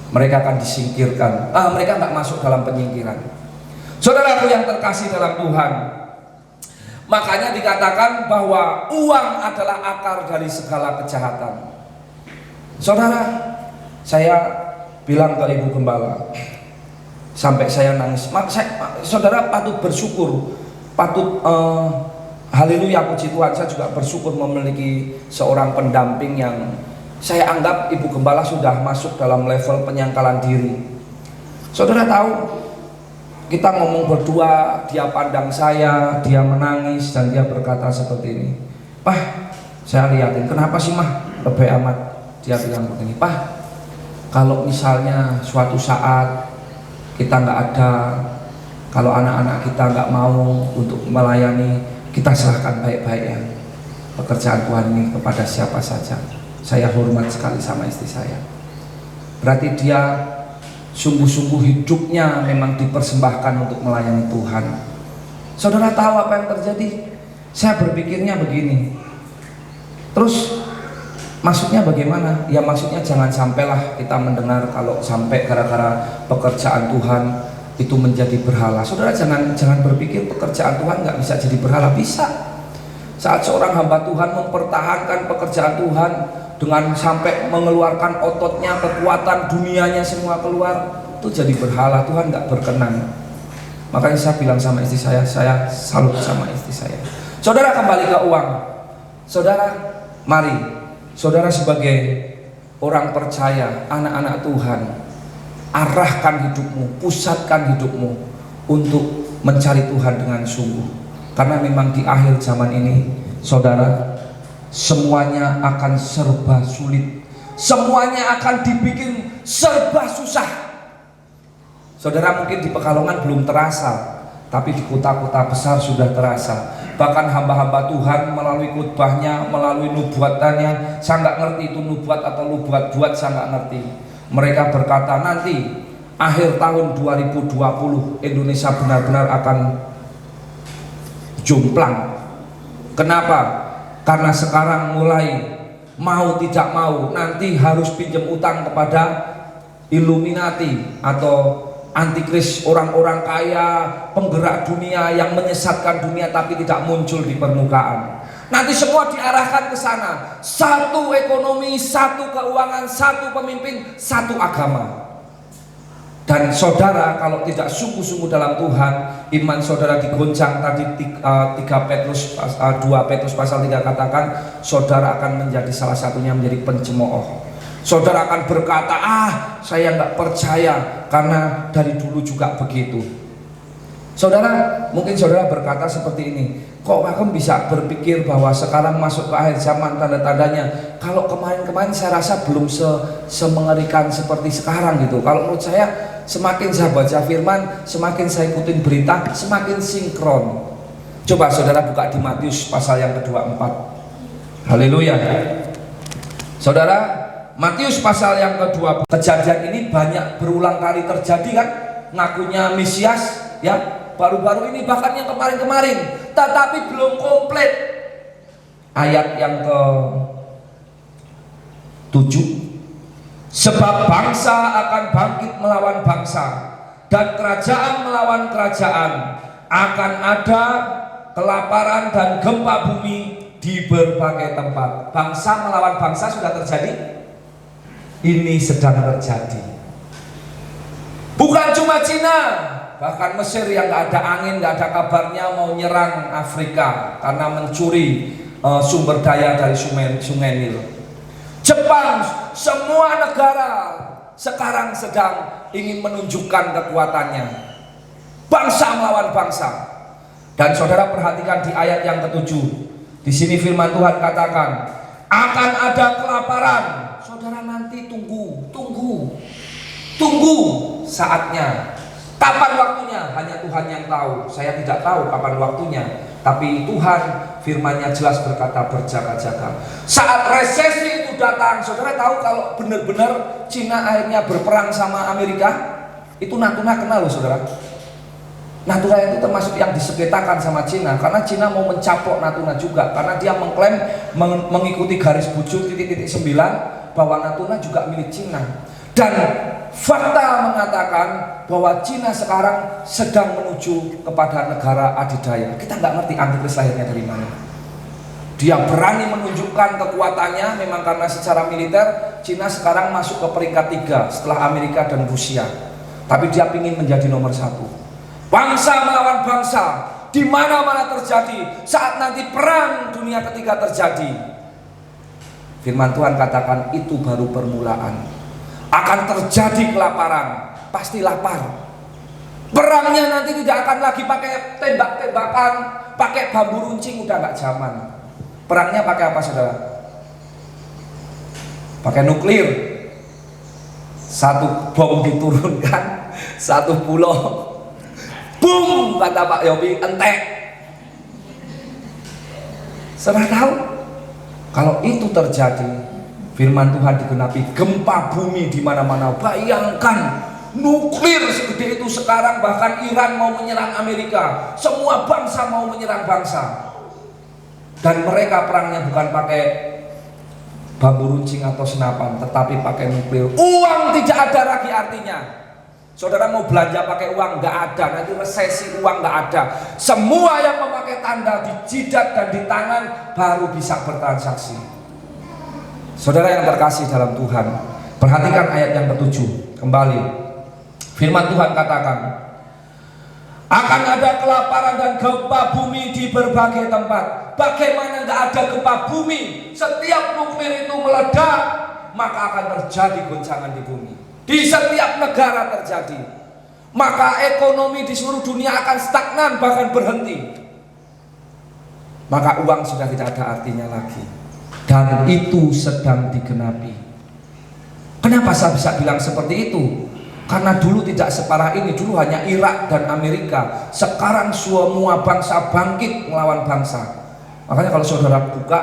A: Mereka akan disingkirkan. Mereka nggak masuk dalam penyingkiran. Saudaraku yang terkasih dalam Tuhan, makanya dikatakan bahwa uang adalah akar dari segala kejahatan. Saudara, saya bilang ke Ibu Gembala, sampai saya nangis. Saudara patut bersyukur, patut haleluya, puji Tuhan. Saya juga bersyukur memiliki seorang pendamping yang saya anggap Ibu Gembala sudah masuk dalam level penyangkalan diri. Saudara tahu, kita ngomong berdua, dia pandang saya, dia menangis dan dia berkata seperti ini, "Pah, saya liatin, kenapa sih mah lebih amat?" Dia bilang begini, "Pah, kalau misalnya suatu saat kita nggak ada, kalau anak-anak kita nggak mau untuk melayani, kita serahkan baik-baik ya pekerjaan Tuhan ini kepada siapa saja." Saya hormat sekali sama istri saya. Berarti dia sungguh-sungguh hidupnya memang dipersembahkan untuk melayani Tuhan. Saudara tahu apa yang terjadi? Saya berpikirnya begini. Terus maksudnya bagaimana? Ya maksudnya jangan sampailah kita mendengar kalau sampai gara-gara pekerjaan Tuhan itu menjadi berhala. Saudara jangan berpikir pekerjaan Tuhan nggak bisa jadi berhala. Bisa. Saat seorang hamba Tuhan mempertahankan pekerjaan Tuhan dengan sampai mengeluarkan ototnya, kekuatan dunianya semua keluar, itu jadi berhala. Tuhan nggak berkenan. Makanya saya bilang sama istri saya salut sama istri saya. Saudara, kembali ke uang. Saudara, mari saudara sebagai orang percaya, anak-anak Tuhan, arahkan hidupmu, pusatkan hidupmu untuk mencari Tuhan dengan sungguh. Karena memang di akhir zaman ini, saudara, semuanya akan serba sulit, semuanya akan dibikin serba susah. Saudara, mungkin di Pekalongan belum terasa, tapi di kota-kota besar sudah terasa. Bahkan hamba-hamba Tuhan melalui khotbahnya, melalui nubuatannya, saya nggak ngerti itu nubuat atau nubuat-buat, saya nggak ngerti. Mereka berkata nanti akhir tahun 2020 Indonesia benar-benar akan jomplang. Kenapa? Karena sekarang mulai mau tidak mau nanti harus pinjam utang kepada Illuminati atau antikris, orang-orang kaya, penggerak dunia yang menyesatkan dunia tapi tidak muncul di permukaan. Nanti semua diarahkan ke sana. Satu ekonomi, satu keuangan, satu pemimpin, satu agama. Dan saudara kalau tidak sungguh-sungguh dalam Tuhan, iman saudara digoncang. Tadi 2 Petrus pasal 3 katakan, saudara akan menjadi salah satunya menjadi pencemooh. Saudara akan berkata, saya nggak percaya karena dari dulu juga begitu. Saudara, mungkin saudara berkata seperti ini, kok kamu bisa berpikir bahwa sekarang masuk ke akhir zaman, tanda-tandanya. Kalau kemarin-kemarin saya rasa belum semengerikan seperti sekarang gitu. Kalau menurut saya semakin saya baca firman, semakin saya ikutin berita, semakin sinkron. Coba saudara buka di Matius pasal yang ke-24. Haleluya. Saudara, Matius pasal yang ke-20. Kejadian ini banyak berulang kali terjadi kan, ngakunya Mesias ya, baru-baru ini bahkan yang kemarin-kemarin, tetapi belum komplit. Ayat yang ke-7, sebab bangsa akan bangkit melawan bangsa dan kerajaan melawan kerajaan, akan ada kelaparan dan gempa bumi di berbagai tempat. Bangsa melawan bangsa sudah terjadi, ini sedang terjadi. Bukan cuma Cina, bahkan Mesir yang gak ada angin, gak ada kabarnya mau nyerang Afrika karena mencuri sumber daya dari sungai Nil. Jepang, semua negara sekarang sedang ingin menunjukkan kekuatannya. Bangsa melawan bangsa. Dan saudara perhatikan di ayat yang ke-7. Di sini firman Tuhan katakan, akan ada kelaparan. Saudara nanti tunggu saatnya. Kapan waktunya? Hanya Tuhan yang tahu. Saya tidak tahu kapan waktunya. Tapi Tuhan firman-Nya jelas berkata, berjaga-jaga. Saat resesi itu datang, saudara tahu kalau benar-benar Cina akhirnya berperang sama Amerika, itu Natuna kenal loh saudara. Natuna itu termasuk yang disengketakan sama Cina, karena Cina mau mencaplok Natuna juga, karena dia mengklaim mengikuti garis bujur titik-titik 9 bahwa Natuna juga milik Cina. Dan fakta mengatakan bahwa Cina sekarang sedang menuju kepada negara adidaya. Kita nggak ngerti antikris lahirnya dari mana. Dia berani menunjukkan kekuatannya, memang karena secara militer Cina sekarang masuk ke peringkat 3 setelah Amerika dan Rusia. Tapi dia ingin menjadi nomor 1. Bangsa melawan bangsa, di mana-mana terjadi. Saat nanti perang dunia ketiga terjadi, firman Tuhan katakan itu baru permulaan. Akan terjadi kelaparan, pasti lapar. Perangnya nanti tidak akan lagi pakai tembak-tembakan, pakai bambu runcing, udah nggak zaman. Perangnya pakai apa saudara? Pakai nuklir. Satu bom diturunkan, satu pulau, boom, kata Pak Yobi, entek. Saudara tahu, kalau itu terjadi, firman Tuhan digenapi, gempa bumi di mana-mana. Bayangkan nuklir segede itu sekarang, bahkan Iran mau menyerang Amerika, semua bangsa mau menyerang bangsa. Dan mereka perangnya bukan pakai bambu runcing atau senapan, tetapi pakai nuklir. Uang tidak ada lagi artinya. Saudara mau belanja pakai uang, nggak ada. Nanti resesi, uang nggak ada. Semua yang memakai tanda di jidat dan di tangan baru bisa bertransaksi. Saudara yang terkasih dalam Tuhan, perhatikan ayat yang ke-7 kembali. Firman Tuhan katakan, akan ada kelaparan dan gempa bumi di berbagai tempat. Bagaimana nggak ada gempa bumi? Setiap nuklir itu meledak, maka akan terjadi goncangan di bumi. Di setiap negara terjadi. Maka ekonomi di seluruh dunia akan stagnan, bahkan berhenti. Maka uang sudah tidak ada artinya lagi. Dan itu sedang digenapi. Kenapa saya bisa bilang seperti itu? Karena dulu tidak separah ini. Dulu hanya Irak dan Amerika. Sekarang semua bangsa bangkit melawan bangsa. Makanya kalau saudara buka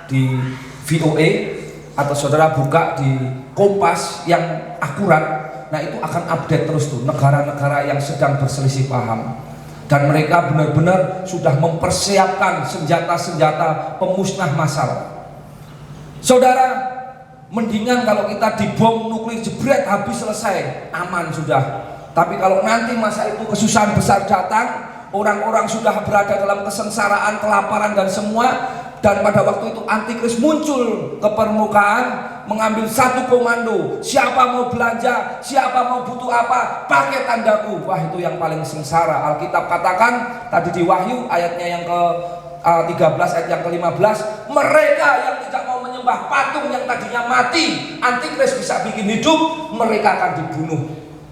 A: di VOA atau saudara buka di Kompas yang akurat, nah itu akan update terus tuh negara-negara yang sedang berselisih paham. Dan mereka benar-benar sudah mempersiapkan senjata-senjata pemusnah massal. Saudara, mendingan kalau kita dibom nuklir jebret, habis selesai, aman sudah. Tapi kalau nanti masa itu kesusahan besar datang, orang-orang sudah berada dalam kesengsaraan, kelaparan dan semua, dan pada waktu itu antikris muncul ke permukaan, mengambil satu komando, siapa mau belanja, siapa mau butuh apa, pakai tandaku. Wah, itu yang paling sengsara. Alkitab katakan tadi di Wahyu ayatnya yang ke 13 ayat yang ke-15, mereka yang tidak mau menyembah patung yang tadinya mati, antikris bisa bikin hidup, mereka akan dibunuh.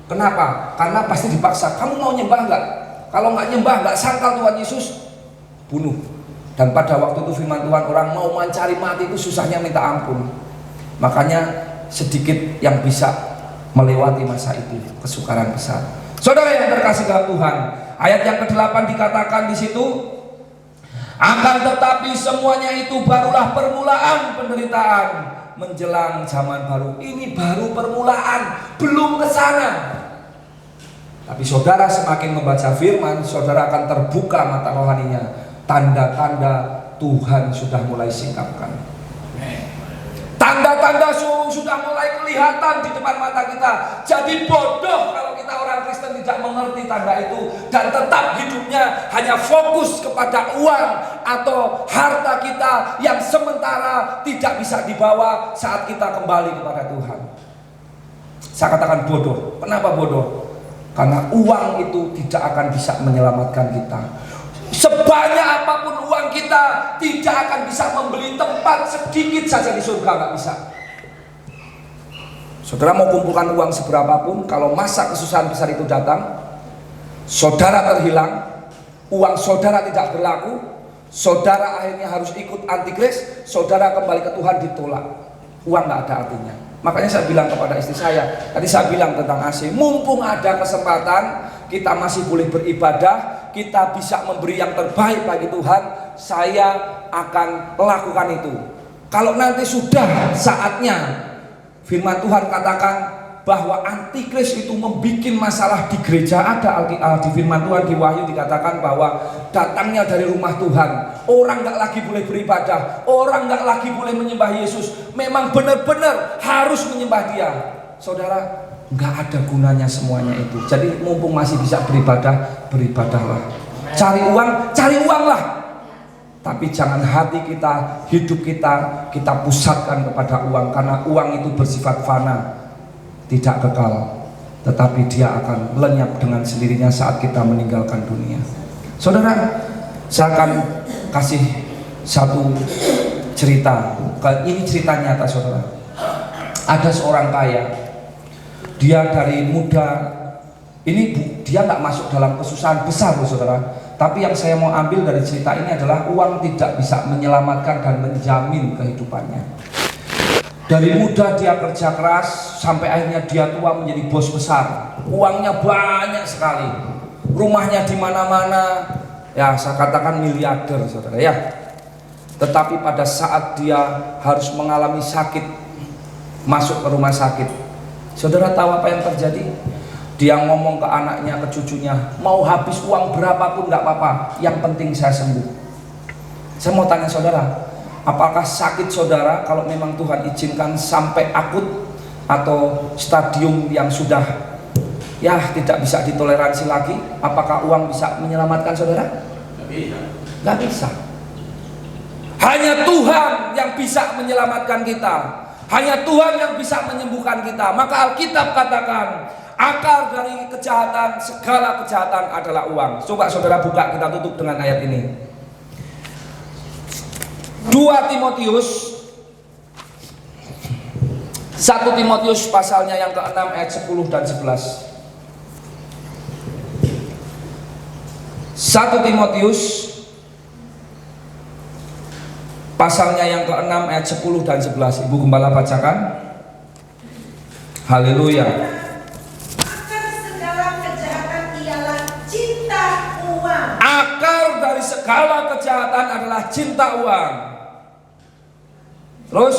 A: Kenapa? Karena pasti dipaksa. Kamu mau nyembah nggak? Kalau nggak nyembah, nggak sangkal Tuhan Yesus, bunuh. Dan pada waktu itu firman Tuhan, orang mau mencari mati itu susahnya minta ampun. Makanya sedikit yang bisa melewati masa itu, kesukaran besar. Saudara yang terkasih dalam Tuhan, ayat yang ke-8 dikatakan di situ, akan tetapi semuanya itu barulah permulaan penderitaan menjelang zaman baru. Ini baru permulaan, belum ke sana. Tapi saudara semakin membaca firman, saudara akan terbuka mata rohaninya. Tanda-tanda Tuhan sudah mulai singkapkan. Tanda-tanda sudah mulai kelihatan di depan mata kita. Jadi bodoh kalau kita orang Kristen tidak mengerti tanda itu dan tetap hidupnya hanya fokus kepada uang atau harta kita yang sementara tidak bisa dibawa saat kita kembali kepada Tuhan. Saya katakan bodoh. Kenapa bodoh? Karena uang itu tidak akan bisa menyelamatkan kita. Sebanyak apapun uang kita tidak akan bisa membeli tempat sedikit saja di surga, nggak bisa. Saudara mau kumpulkan uang seberapapun, kalau masa kesusahan besar itu datang, saudara terhilang, uang saudara tidak berlaku, saudara akhirnya harus ikut antikris, saudara kembali ke Tuhan ditolak, uang nggak ada artinya. Makanya saya bilang kepada istri saya, tadi saya bilang tentang AC, mumpung ada kesempatan, kita masih boleh beribadah, kita bisa memberi yang terbaik bagi Tuhan, saya akan lakukan itu. Kalau nanti sudah saatnya, firman Tuhan katakan bahwa antikris itu membuat masalah di gereja. Ada di firman Tuhan di Wahyu dikatakan bahwa datangnya dari rumah Tuhan, orang nggak lagi boleh beribadah, orang nggak lagi boleh menyembah Yesus, memang benar-benar harus menyembah Dia. Saudara, nggak ada gunanya semuanya itu. Jadi mumpung masih bisa beribadah, beribadahlah. Cari uanglah. Tapi jangan hati kita, hidup kita pusatkan kepada uang, karena uang itu bersifat fana, tidak kekal, tetapi dia akan lenyap dengan sendirinya saat kita meninggalkan dunia. Saudara, saya akan kasih satu cerita. Ini cerita nyata, saudara. Ada seorang kaya, dia dari muda, dia nggak masuk dalam kesusahan besar, loh, saudara. Tapi yang saya mau ambil dari cerita ini adalah uang tidak bisa menyelamatkan dan menjamin kehidupannya. Dari muda dia kerja keras sampai akhirnya dia tua menjadi bos besar. Uangnya banyak sekali, rumahnya di mana-mana. Ya, saya katakan miliarder, saudara ya. Tetapi pada saat dia harus mengalami sakit, masuk ke rumah sakit, saudara tahu apa yang terjadi? Dia ngomong ke anaknya, ke cucunya, mau habis uang berapapun nggak apa-apa, yang penting saya sembuh. Saya mau tanya saudara, apakah sakit saudara kalau memang Tuhan izinkan sampai akut atau stadium yang sudah ya tidak bisa ditoleransi lagi, apakah uang bisa menyelamatkan saudara? Nggak bisa. Hanya Tuhan yang bisa menyelamatkan kita. Hanya Tuhan yang bisa menyembuhkan kita. Maka Alkitab katakan, akar dari kejahatan, segala kejahatan adalah uang. Coba saudara buka, kita tutup dengan ayat ini. 1 Timotius pasalnya yang ke-6 ayat 10 dan 11. 1 Timotius pasalnya yang ke-6 ayat 10 dan 11. Ibu Gembala bacakan. Haleluya.
E: Akar segala kejahatan ialah cinta uang.
A: Akar dari segala kejahatan adalah cinta uang. Terus,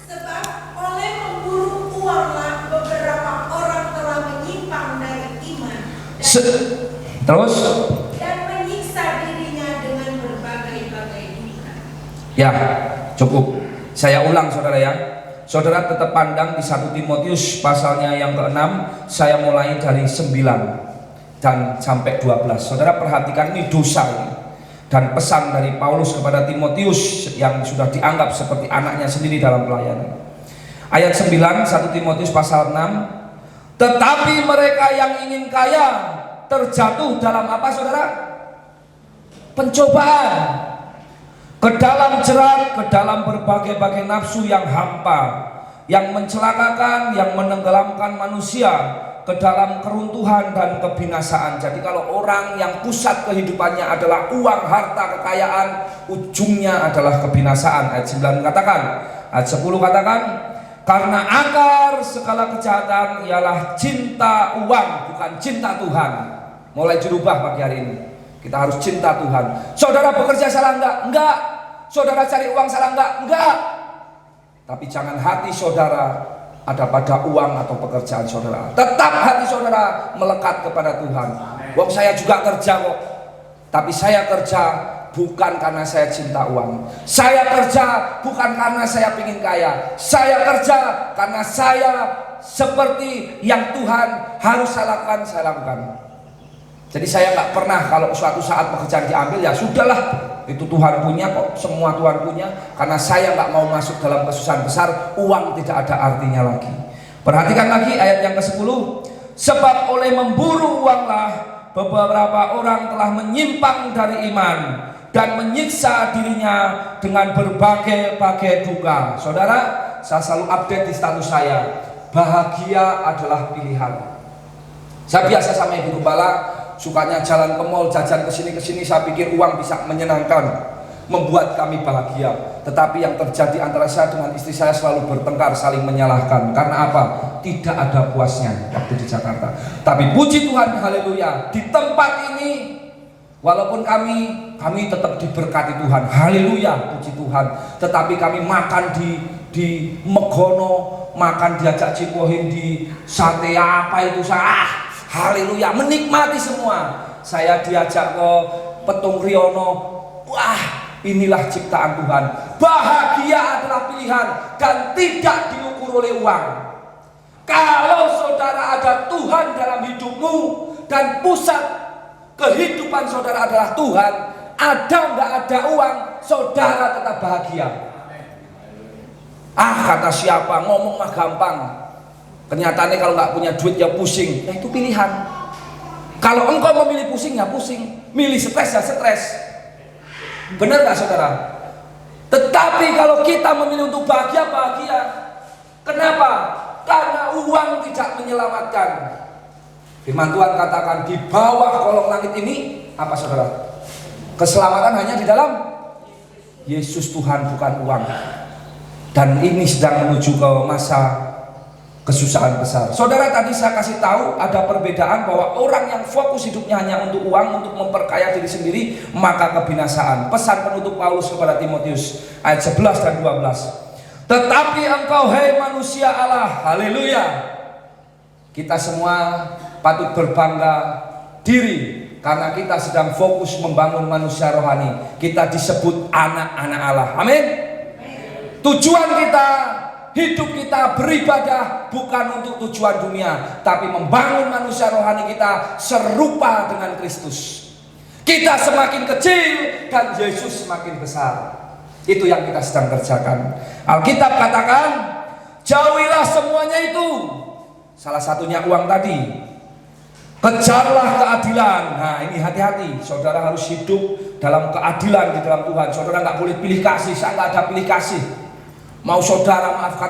E: Sebab oleh memburu uanglah beberapa orang telah menyimpang dari iman
A: terus
E: dan menyiksa dirinya dengan berbagai-bagai duka.
A: ya, cukup. Saya ulang saudara ya. Saudara tetap pandang di 1 Timotius pasalnya yang ke-6. Saya mulai dari 9 dan sampai 12. Saudara perhatikan, ini dosa ini. Dan pesan dari Paulus kepada Timotius yang sudah dianggap seperti anaknya sendiri dalam pelayanan. Ayat 9, 1 Timotius pasal 6. Tetapi mereka yang ingin kaya terjatuh dalam apa saudara? Pencobaan, ke dalam jerat, ke dalam berbagai-bagai nafsu yang hampa, yang mencelakakan, yang menenggelamkan manusia ke dalam keruntuhan dan kebinasaan. Jadi kalau orang yang pusat kehidupannya adalah uang, harta, kekayaan, ujungnya adalah kebinasaan. Ayat 9 katakan, ayat 10 katakan, Karena akar segala kejahatan ialah cinta uang, bukan cinta Tuhan. Mulai dirubah pagi hari ini. Kita harus cinta Tuhan. Saudara bekerja salah enggak? Enggak. Saudara cari uang salah enggak? Enggak. Tapi jangan hati saudara ada pada uang atau pekerjaan saudara. Tetap hati saudara melekat kepada Tuhan. Wong saya juga kerja kok. Tapi saya kerja bukan karena saya cinta uang. Saya kerja bukan karena saya ingin kaya. Saya kerja karena saya seperti yang Tuhan harus saya lakukan. Jadi saya nggak pernah kalau suatu saat pekerjaan diambil, ya sudahlah, itu Tuhan punya kok, semua Tuhan punya. Karena saya nggak mau masuk dalam kesusahan besar, uang tidak ada artinya lagi. Perhatikan lagi ayat yang ke-10. Sebab oleh memburu uanglah beberapa orang telah menyimpang dari iman dan menyiksa dirinya dengan berbagai-bagai duka. Saudara, saya selalu update di status saya, bahagia adalah pilihan. Saya biasa sama ibu gembala, sukanya jalan ke mall, jajan kesini, saya pikir uang bisa menyenangkan, membuat kami bahagia. Tetapi yang terjadi antara saya dengan istri saya selalu bertengkar, saling menyalahkan. Karena apa? Tidak ada puasnya waktu di Jakarta. Tapi puji Tuhan, haleluya, di tempat ini walaupun kami tetap diberkati Tuhan, haleluya, puji Tuhan. Tetapi kami makan di Megono, makan diajak Cipohin di sate apa itu, haleluya, menikmati semua. Saya diajak ke Petung Riono, wah, inilah ciptaan Tuhan. Bahagia adalah pilihan dan tidak diukur oleh uang. Kalau saudara ada Tuhan dalam hidupmu dan pusat kehidupan saudara adalah Tuhan, ada nggak ada uang, saudara tetap bahagia. Kata siapa, ngomong mah gampang. Kenyataannya kalau nggak punya duit ya pusing. Ya itu pilihan. Kalau engkau memilih pusing ya pusing, milih stres ya stres. Benar nggak saudara? Tetapi kalau kita memilih untuk bahagia, bahagia. Kenapa? Karena uang tidak menyelamatkan. Firman Tuhan katakan di bawah kolong langit ini apa saudara? Keselamatan hanya di dalam Yesus Tuhan, bukan uang. Dan ini sedang menuju ke masa kesusahan besar. Saudara, tadi saya kasih tahu ada perbedaan bahwa orang yang fokus hidupnya hanya untuk uang, untuk memperkaya diri sendiri, maka kebinasaan. Pesan penutup Paulus kepada Timotius ayat 11 dan 12. Tetapi engkau, hai manusia Allah, haleluya, kita semua patut berbangga diri karena kita sedang fokus membangun manusia rohani. Kita disebut anak-anak Allah. Amin. Tujuan kita, hidup kita beribadah bukan untuk tujuan dunia, tapi membangun manusia rohani kita serupa dengan Kristus. Kita semakin kecil dan Yesus semakin besar. Itu yang kita sedang kerjakan. Alkitab katakan, jauhilah semuanya itu. Salah satunya uang tadi. Kejarlah keadilan. Nah ini hati-hati, saudara harus hidup dalam keadilan di dalam Tuhan. Saudara nggak boleh pilih kasih. Saya nggak ada pilih kasih. Mau saudara maaf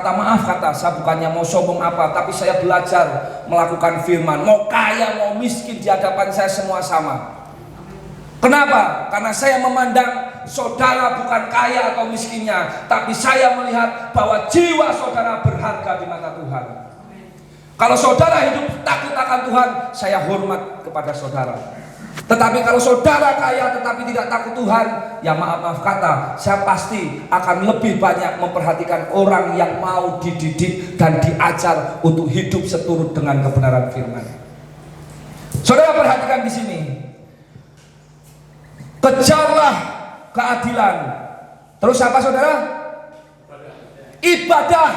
A: kata, saya bukannya mau sombong apa, tapi saya belajar melakukan firman. Mau kaya, mau miskin, di hadapan saya semua sama. Kenapa? Karena saya memandang saudara bukan kaya atau miskinnya, tapi saya melihat bahwa jiwa saudara berharga di mata Tuhan. Kalau saudara hidup takut akan Tuhan, saya hormat kepada saudara. Tetapi kalau saudara kaya tetapi tidak takut Tuhan, ya maaf kata, saya pasti akan lebih banyak memperhatikan orang yang mau dididik dan diajar untuk hidup seturut dengan kebenaran firman. Saudara perhatikan di sini. Kejarlah keadilan. Terus apa saudara? Ibadah.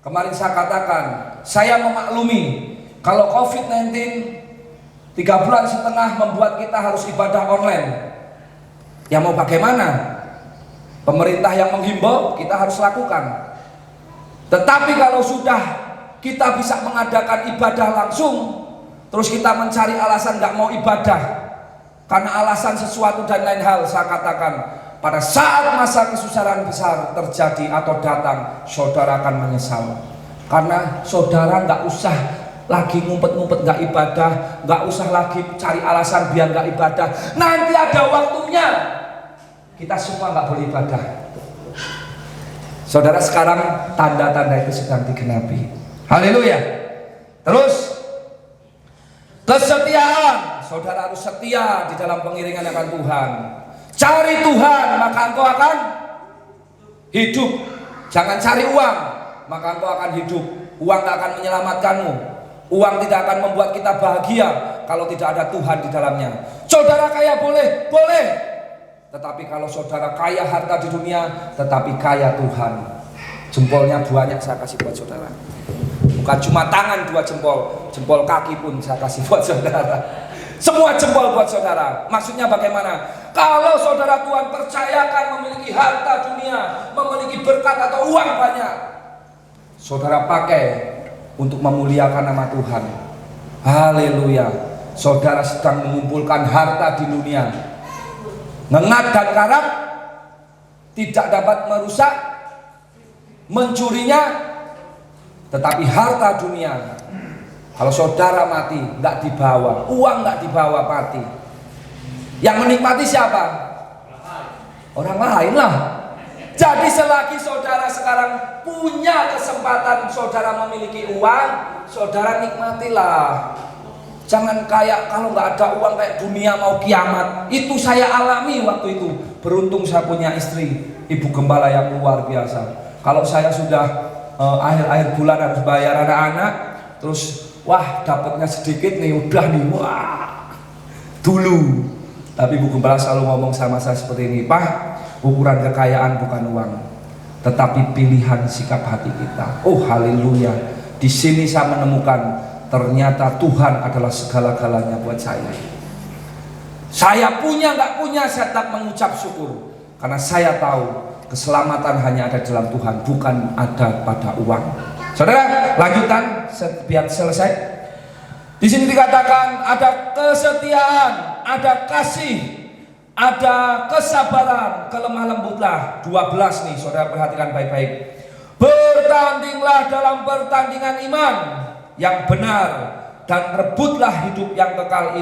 A: Kemarin saya katakan, saya memaklumi kalau COVID-19 3,5 bulan membuat kita harus ibadah online. Ya mau bagaimana? Pemerintah yang menghimbau, kita harus lakukan. Tetapi kalau sudah kita bisa mengadakan ibadah langsung, terus kita mencari alasan nggak mau ibadah karena alasan sesuatu dan lain hal, saya katakan pada saat masa kesusahan besar terjadi atau datang, saudara akan menyesal. Karena saudara nggak usah lagi ngumpet-ngumpet nggak ibadah, nggak usah lagi cari alasan biar nggak ibadah. Nanti ada waktunya kita semua nggak boleh ibadah. Saudara, sekarang tanda-tanda itu sedang digenapi. Haleluya. Terus kesetiaan. Saudara harus setia di dalam pengiringan akan Tuhan. Cari Tuhan, maka engkau akan hidup. Jangan cari uang, maka engkau akan hidup. Uang tak akan menyelamatkanmu. Uang tidak akan membuat kita bahagia kalau tidak ada Tuhan di dalamnya. Saudara kaya boleh, boleh. Tetapi kalau saudara kaya harta di dunia, tetapi kaya Tuhan. Jempolnya banyak saya kasih buat saudara. Bukan cuma tangan 2 jempol, jempol kaki pun saya kasih buat saudara. Semua jempol buat saudara. Maksudnya bagaimana? Kalau saudara Tuhan percayakan memiliki harta dunia, memiliki berkat atau uang banyak, saudara pakai untuk memuliakan nama Tuhan. Haleluya. Saudara sedang mengumpulkan harta di dunia. Ngengat dan karat tidak dapat merusak, mencurinya, tetapi harta dunia, kalau saudara mati nggak dibawa, uang nggak dibawa, mati. Yang menikmati siapa? Orang lain lah. Jadi selagi saudara sekarang punya kesempatan saudara memiliki uang, saudara nikmatilah. Jangan kayak kalau nggak ada uang kayak dunia mau kiamat. Itu saya alami waktu itu. Beruntung saya punya istri, ibu gembala yang luar biasa. Kalau saya sudah akhir-akhir bulan harus bayar anak-anak, terus wah dapatnya sedikit nih, udah nih, wah dulu. Tapi ibu gembala selalu ngomong sama saya seperti ini, Pak, ukuran kekayaan bukan uang, tetapi pilihan sikap hati kita. Oh haleluya. Di sini saya menemukan ternyata Tuhan adalah segala-galanya buat saya. Saya punya nggak punya, saya tetap mengucap syukur, karena saya tahu keselamatan hanya ada dalam Tuhan, bukan ada pada uang. Saudara, lanjutan biar selesai. Di sini dikatakan ada kesetiaan, ada kasih, ada kesabaran, kelemah lembutlah. 12 nih, saudara perhatikan baik-baik. Bertandinglah dalam pertandingan iman yang benar dan rebutlah hidup yang kekal.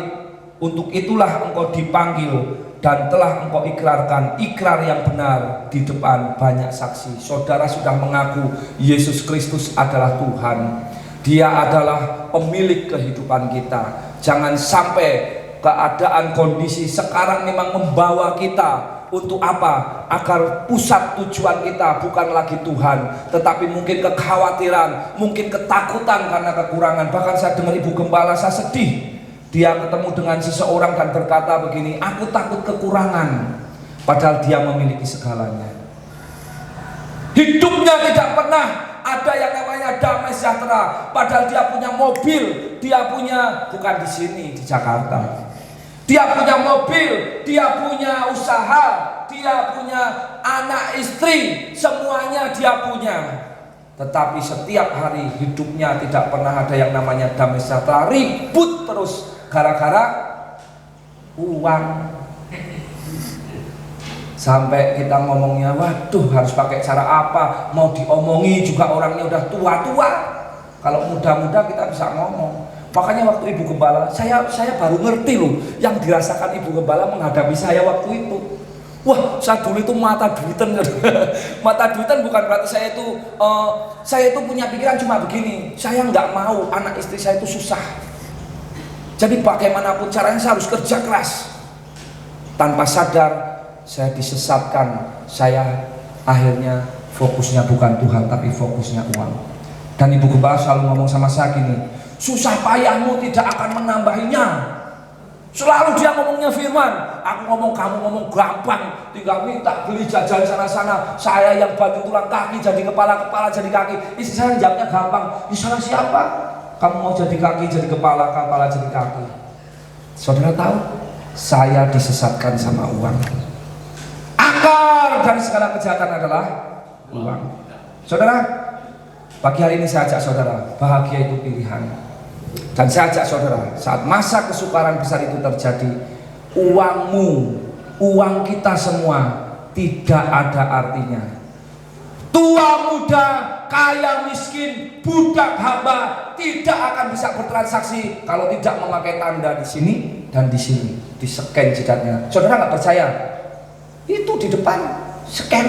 A: Untuk itulah engkau dipanggil dan telah engkau ikrarkan ikrar yang benar di depan banyak saksi. Saudara sudah mengaku Yesus Kristus adalah Tuhan. Dia adalah pemilik kehidupan kita. Jangan sampai keadaan kondisi sekarang memang membawa kita untuk apa? Agar pusat tujuan kita bukan lagi Tuhan, tetapi mungkin kekhawatiran, mungkin ketakutan karena kekurangan. Bahkan saya dengar ibu gembala, saya sedih. Dia ketemu dengan seseorang dan berkata begini, aku takut kekurangan. Padahal dia memiliki segalanya. Hidupnya tidak pernah ada yang namanya damai sejahtera. Padahal dia punya mobil, dia punya, bukan di sini, di Jakarta. Dia punya mobil, dia punya usaha, dia punya anak istri, semuanya dia punya. Tetapi setiap hari hidupnya tidak pernah ada yang namanya damai sejahtera. Ribut terus gara-gara uang. Sampai kita ngomongnya, waduh harus pakai cara apa? Mau diomongi juga orangnya udah tua-tua. Kalau muda-muda kita bisa ngomong. Makanya waktu ibu gembala, saya baru ngerti loh yang dirasakan ibu gembala menghadapi saya waktu itu. Wah, saya dulu itu mata duitan. Mata duitan bukan berarti saya itu punya pikiran cuma begini. Saya nggak mau anak istri saya itu susah. Jadi bagaimanapun caranya saya harus kerja keras. Tanpa sadar saya disesatkan. Saya akhirnya fokusnya bukan Tuhan tapi fokusnya uang. Dan ibu gembala selalu ngomong sama saya gini, susah payahmu tidak akan menambahinya. Selalu dia ngomongnya firman. Aku ngomong, kamu ngomong gampang, tinggal minta beli jajan sana-sana. Saya yang bantu tulang kaki jadi kepala, kepala jadi kaki. Istri saya jawabnya gampang, di sana siapa? Kamu mau jadi kaki jadi kepala, kepala jadi kaki. Saudara tahu, saya disesatkan sama uang. Akar dari segala kejahatan adalah uang. Saudara, pagi hari ini saya ajak saudara, bahagia itu pilihan. Dan saya ajak saudara, saat masa kesukaran besar itu terjadi, uangmu, uang kita semua tidak ada artinya. Tua muda, kaya miskin, budak hamba tidak akan bisa bertransaksi kalau tidak memakai tanda di sini dan di sini, di scan jidatnya. Saudara nggak percaya? Itu di depan scan.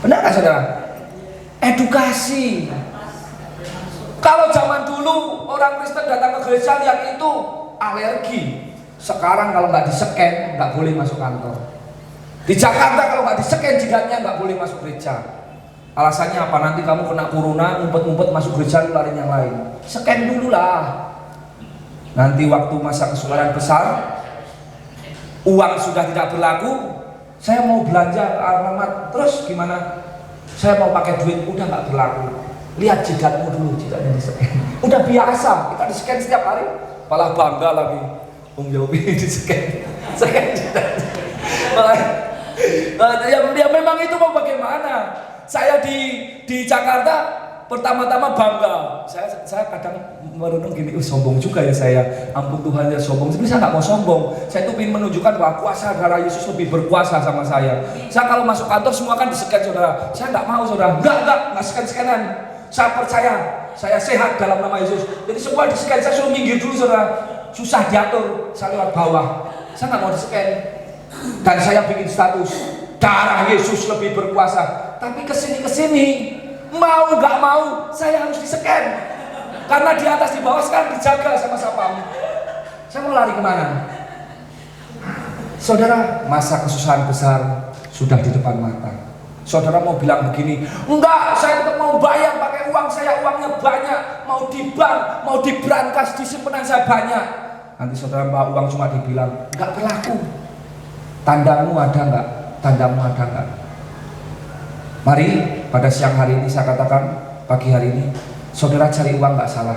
A: Benar nggak saudara? Edukasi. Kalau zaman dulu orang Kristen datang ke gereja lihat itu alergi. Sekarang kalau nggak di-scan nggak boleh masuk kantor. Di Jakarta kalau nggak di-scan jidatnya nggak boleh masuk gereja. Alasannya apa? Nanti kamu kena corona, ngumpet-ngumpet masuk gereja nularin yang lain. Scan dulu lah. Nanti waktu masa kesukaran besar, uang sudah tidak berlaku, saya mau belanja ke alamat, terus gimana? Saya mau pakai duit, udah nggak berlaku. Lihat jidatmu dulu, jidatnya di-scan. Udah biasa, kita di-scan setiap hari. Malah bangga lagi, Yopi di-scan, scan jidatnya. Ya memang itu mau bagaimana? Saya di Jakarta pertama-tama bangga. Saya kadang merenung gini, sombong juga ya saya. Ampun Tuhan ya sombong. Tapi saya nggak mau sombong. Saya tuh ingin menunjukkan bahwa kuasa darah Yesus lebih berkuasa sama saya. Saya kalau masuk kantor semua kan di-scan saudara. Saya nggak mau saudara. Nggak scan-scanan. Saya percaya saya sehat dalam nama Yesus. Jadi semua di-scan. Saya suruh minggir dulu saudara. Susah diatur. Saya lewat bawah. Saya nggak mau di-scan. Dan saya bikin status darah Yesus lebih berkuasa. Tapi kesini mau nggak mau saya harus di-scan. Karena di atas di bawah sekarang dijaga sama sapam. Saya mau lari kemana? Saudara, masa kesusahan besar sudah di depan mata. Saudara mau bilang begini, enggak, saya tetap mau bayar pakai uang saya, uangnya banyak, mau di bank, mau di brankas, di simpanan saya banyak. Nanti saudara bawa uang cuma dibilang enggak berlaku. Tandamu ada enggak? Tandamu ada enggak? Mari pada siang hari ini saya katakan, pagi hari ini, saudara cari uang nggak salah,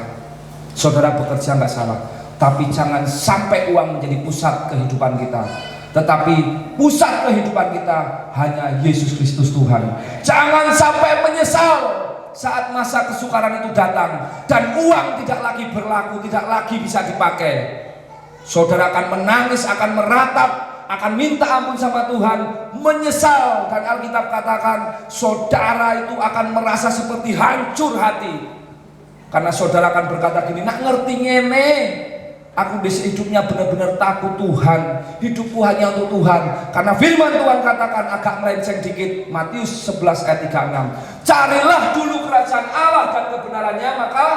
A: saudara bekerja nggak salah, tapi jangan sampai uang menjadi pusat kehidupan kita. Tetapi pusat kehidupan kita hanya Yesus Kristus Tuhan. Jangan sampai menyesal saat masa kesukaran itu datang dan uang tidak lagi berlaku, tidak lagi bisa dipakai. Saudara akan menangis, akan meratap, akan minta ampun sama Tuhan, menyesal, dan Alkitab katakan saudara itu akan merasa seperti hancur hati karena saudara akan berkata gini, nak ngerti ngene, aku di hidupnya benar-benar takut Tuhan, hidupku hanya untuk Tuhan. Karena firman Tuhan katakan agak melenceng dikit, Matius 11 ayat 36, carilah dulu kerajaan Allah dan kebenarannya, maka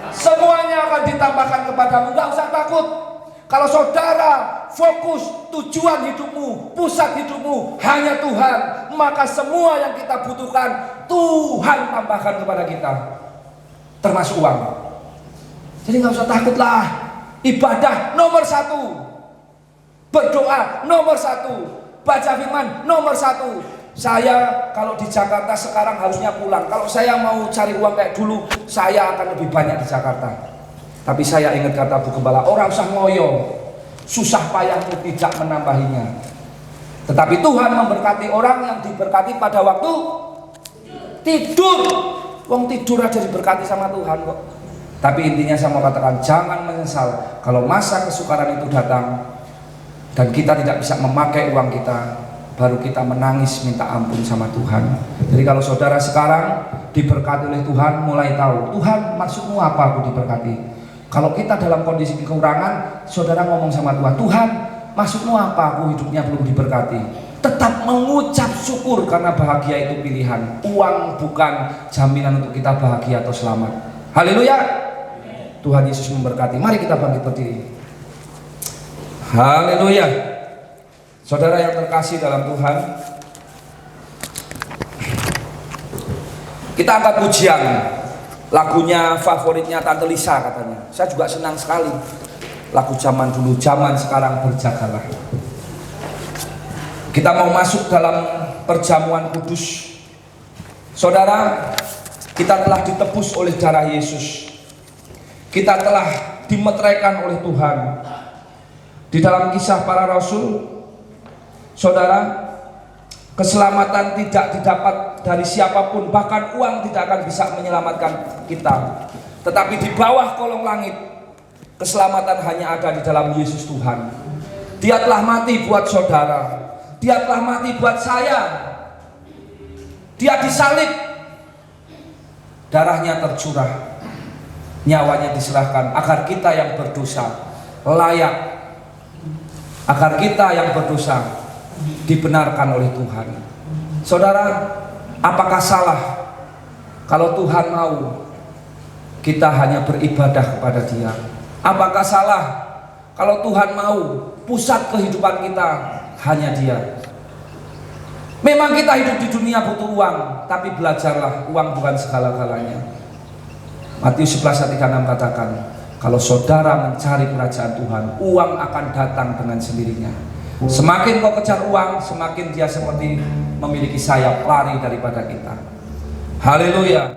A: semuanya akan ditambahkan kepadamu. Gak usah takut. Kalau saudara fokus tujuan hidupmu, pusat hidupmu hanya Tuhan, maka semua yang kita butuhkan Tuhan tambahkan kepada kita, termasuk uang. Jadi nggak usah takutlah. Ibadah nomor 1, berdoa nomor 1, baca firman nomor 1. Saya kalau di Jakarta sekarang harusnya pulang. Kalau saya mau cari uang kayak dulu, saya akan lebih banyak di Jakarta. Tapi saya ingat kata Bu Gembala, orang usah ngoyo, susah payahmu tidak menambahinya. Tetapi Tuhan memberkati orang yang diberkati pada waktu tidur. Wong tidur aja diberkati sama Tuhan kok. Tapi intinya saya mau katakan, jangan menyesal kalau masa kesukaran itu datang dan kita tidak bisa memakai uang kita, baru kita menangis minta ampun sama Tuhan. Jadi kalau saudara sekarang diberkati oleh Tuhan, mulai tahu, Tuhan maksudmu apa aku diberkati. Kalau kita dalam kondisi kekurangan, saudara ngomong sama Tuhan, Tuhan maksudmu apa aku hidupnya belum diberkati. Tetap mengucap syukur karena bahagia itu pilihan. Uang bukan jaminan untuk kita bahagia atau selamat. Haleluya. Tuhan Yesus memberkati. Mari kita bangkit berdiri. Haleluya. Saudara yang terkasih dalam Tuhan, kita angkat pujian. Lagunya favoritnya Tante Lisa katanya. Saya juga senang sekali. Lagu zaman dulu, zaman sekarang berjagalah. Kita mau masuk dalam perjamuan kudus. Saudara, kita telah ditebus oleh darah Yesus. Kita telah dimeteraikan oleh Tuhan. Di dalam Kisah Para Rasul, saudara, keselamatan tidak didapat dari siapapun, bahkan uang tidak akan bisa menyelamatkan kita. Tetapi di bawah kolong langit, keselamatan hanya ada di dalam Yesus Tuhan. Dia telah mati buat saudara. Dia telah mati buat saya. Dia disalib. Darahnya tercurah. Nyawanya diserahkan agar kita yang berdosa layak, agar kita yang berdosa dibenarkan oleh Tuhan. Saudara, apakah salah kalau Tuhan mau kita hanya beribadah kepada Dia? Apakah salah kalau Tuhan mau pusat kehidupan kita hanya Dia? Memang kita hidup di dunia butuh uang, tapi belajarlah, uang bukan segala-galanya. Matius 11:36 katakan, kalau saudara mencari kerajaan Tuhan, uang akan datang dengan sendirinya. Semakin kau kejar uang, semakin dia seperti memiliki sayap lari daripada kita. Haleluya.